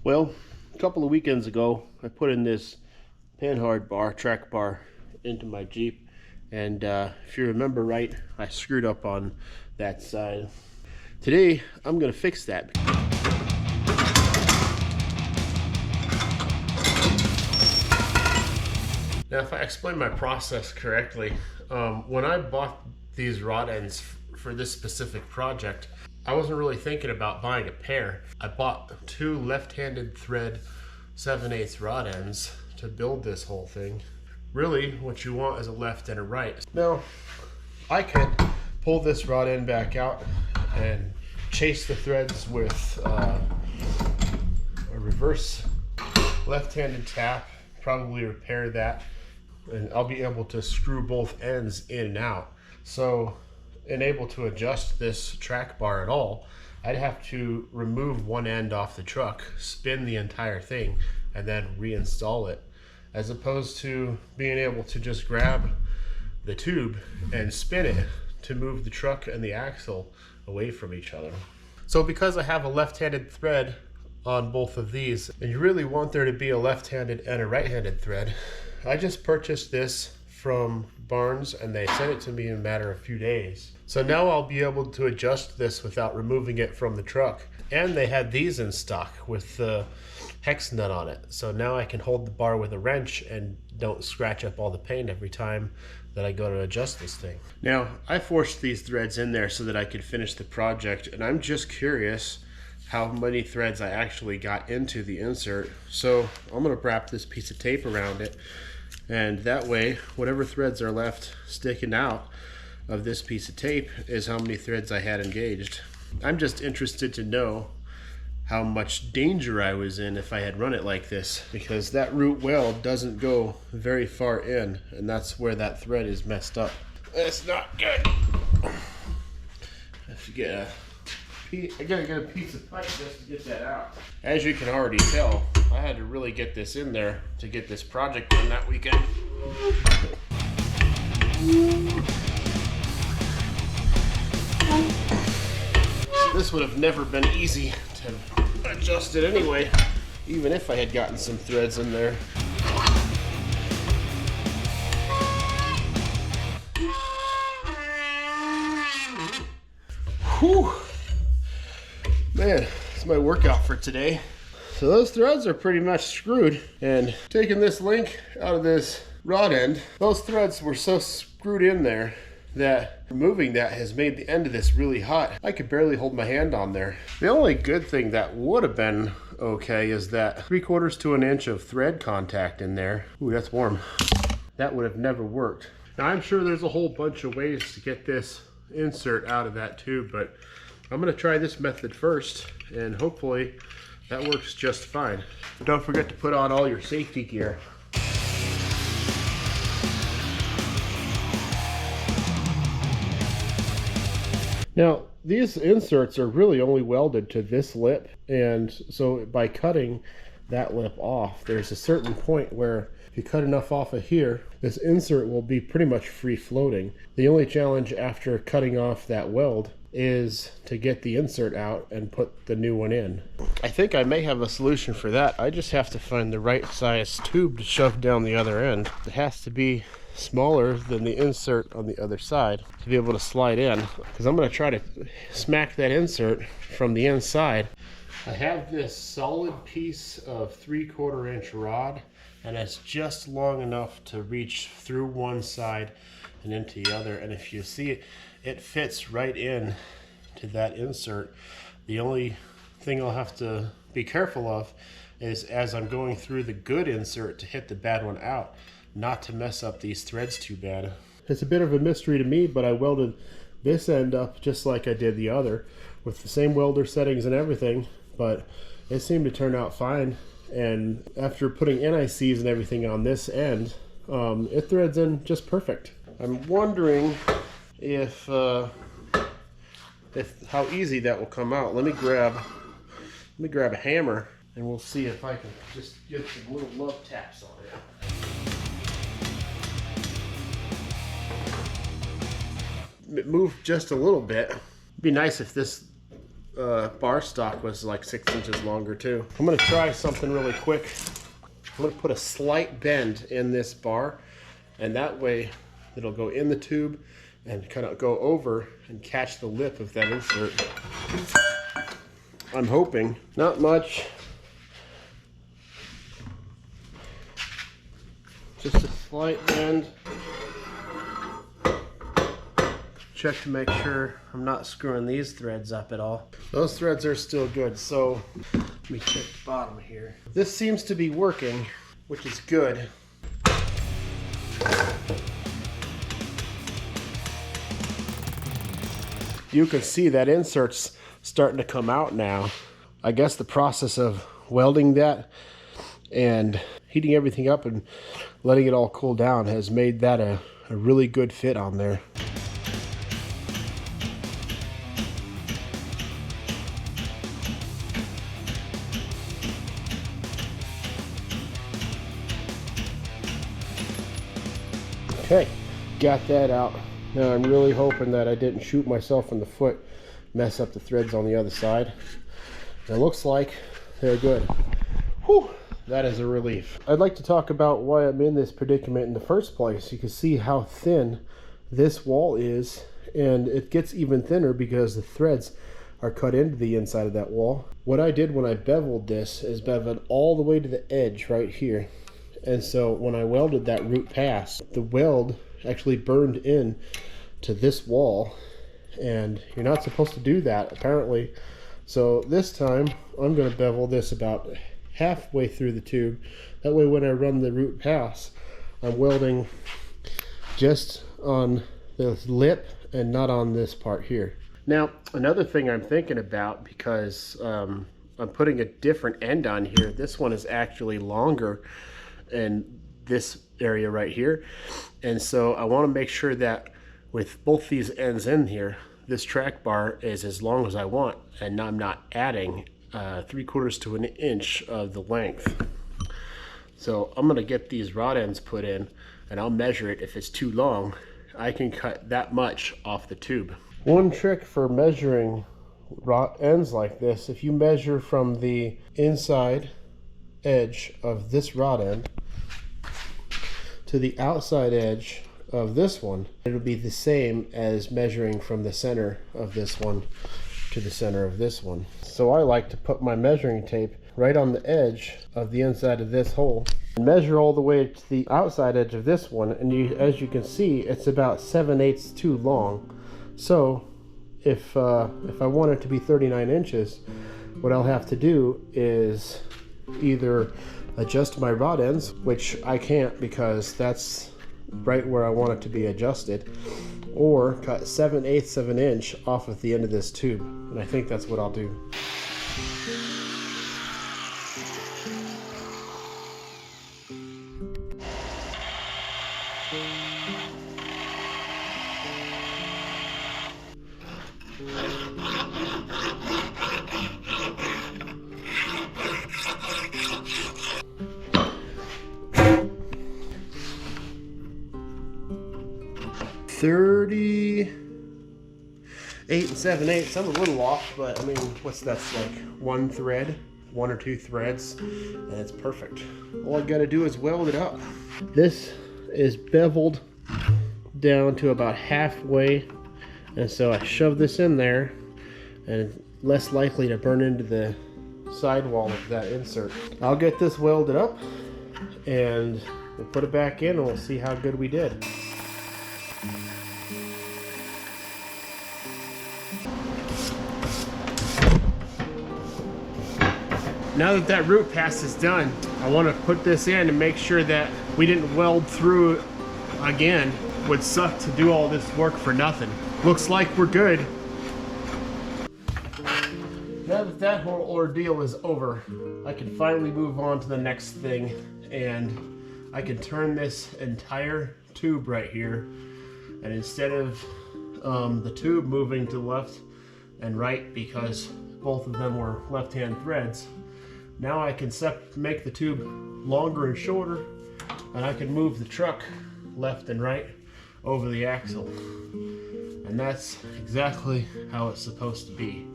Well, a couple of weekends ago, I put in this panhard bar, track bar, into my Jeep, and if you remember right, I screwed up on that side. Today, I'm gonna fix that. Now, if I explain my process correctly, when I bought these rod ends for this specific project, I wasn't really thinking about buying a pair. I bought two left-handed thread 7/8 rod ends to build this whole thing. Really, what you want is a left and a right. Now, I can pull this rod end back out and chase the threads with a reverse left-handed tap, probably repair that, and I'll be able to screw both ends in and out. So, and able to adjust this track bar at all, I'd have to remove one end off the truck, spin the entire thing, and then reinstall it, as opposed to being able to just grab the tube and spin it to move the truck and the axle away from each other. So because I have a left-handed thread on both of these, and you really want there to be a left-handed and a right-handed thread, I just purchased this from Barnes and they sent it to me in a matter of a few days. So now I'll be able to adjust this without removing it from the truck. And they had these in stock with the hex nut on it. So now I can hold the bar with a wrench and don't scratch up all the paint every time that I go to adjust this thing. Now, I forced these threads in there so that I could finish the project, and I'm just curious how many threads I actually got into the insert. So I'm gonna wrap this piece of tape around it, and that way, whatever threads are left sticking out of this piece of tape is how many threads I had engaged. I'm just interested to know how much danger I was in if I had run it like this, because that root weld doesn't go very far in, and that's where that thread is messed up. That's not good. I have to get I gotta get a piece of pipe just to get that out. As you can already tell, I had to really get this in there to get this project done that weekend. This would have never been easy to adjust it anyway, even if I had gotten some threads in there. Whew. Man, it's my workout for today. So those threads are pretty much screwed, and taking this link out of this rod end, those threads were so screwed in there that removing that has made the end of this really hot. I could barely hold my hand on there. The only good thing that would have been okay is that 3/4 to an inch of thread contact in there. Ooh, that's warm. That would have never worked. Now I'm sure there's a whole bunch of ways to get this insert out of that tube, but I'm gonna try this method first, and hopefully that works just fine. Don't forget to put on all your safety gear. Now, these inserts are really only welded to this lip, and so by cutting that lip off, there's a certain point where if you cut enough off of here, this insert will be pretty much free floating. The only challenge after cutting off that weld is to get the insert out and put the new one in. I think I may have a solution for that. I just have to find the right size tube to shove down the other end. It has to be smaller than the insert on the other side to be able to slide in, because I'm going to try to smack that insert from the inside. I have this solid piece of 3/4 inch rod, and it's just long enough to reach through one side and into the other, and if you see it, it fits right in to that insert. The only thing I'll have to be careful of is as I'm going through the good insert to hit the bad one out, not to mess up these threads too bad. It's a bit of a mystery to me, but I welded this end up just like I did the other with the same welder settings and everything, but it seemed to turn out fine. And after putting NICs and everything on this end, it threads in just perfect. I'm wondering if how easy that will come out. Let me grab a hammer and we'll see if I can just get some little love taps on it. It moved just a little bit. It'd be nice if this bar stock was like 6 inches longer too. I'm gonna try something really quick. I'm gonna put a slight bend in this bar, and that way it'll go in the tube and kind of go over and catch the lip of that insert. I'm hoping. Not much. Just a slight bend. Check to make sure I'm not screwing these threads up at all. Those threads are still good, so let me check the bottom here. This seems to be working, which is good. You can see that insert's starting to come out now. I guess the process of welding that and heating everything up and letting it all cool down has made that a really good fit on there. Okay, got that out. Now I'm really hoping that I didn't shoot myself in the foot, mess up the threads on the other side. It looks like they're good. Whew, that is a relief. I'd like to talk about why I'm in this predicament in the first place. You can see how thin this wall is, and it gets even thinner because the threads are cut into the inside of that wall. What I did when I beveled this is beveled all the way to the edge right here. And so when I welded that root pass, the weld actually burned in to this wall, and you're not supposed to do that apparently. So this time I'm going to bevel this about halfway through the tube. That way when I run the root pass, I'm welding just on the lip and not on this part here. Now another thing I'm thinking about, because I'm putting a different end on here, this one is actually longer in this area right here, and so I want to make sure that with both these ends in here, this track bar is as long as I want, and I'm not adding 3/4 to an inch of the length. So I'm gonna get these rod ends put in, and I'll measure it. If it's too long, I can cut that much off the tube. One trick for measuring rod ends like this, if you measure from the inside edge of this rod end to the outside edge of this one, it'll be the same as measuring from the center of this one to the center of this one. So I like to put my measuring tape right on the edge of the inside of this hole and measure all the way to the outside edge of this one, and as you can see, it's about 7/8 too long. So if I want it to be 39 inches, what I'll have to do is either adjust my rod ends, which I can't because that's right where I want it to be adjusted, or cut 7/8 of an inch off of the end of this tube, and I think that's what I'll do. $38 7/8. I'm a little off, but I mean, what's that, like one thread, 1 or 2 threads, and it's perfect. All I gotta do is weld it up. This is beveled down to about halfway, and so I shove this in there, and it's less likely to burn into the sidewall of that insert. I'll get this welded up, and we'll put it back in, and we'll see how good we did. Now that that root pass is done, I want to put this in and make sure that we didn't weld through again. Would suck to do all this work for nothing. Looks like we're good. Now that that whole ordeal is over, I can finally move on to the next thing, and I can turn this entire tube right here, and instead of the tube moving to left and right because both of them were left-hand threads, now I can make the tube longer and shorter, and I can move the truck left and right over the axle. And that's exactly how it's supposed to be.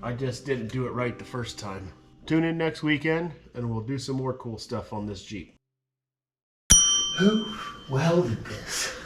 I just didn't do it right the first time. Tune in next weekend and we'll do some more cool stuff on this Jeep. Who welded this?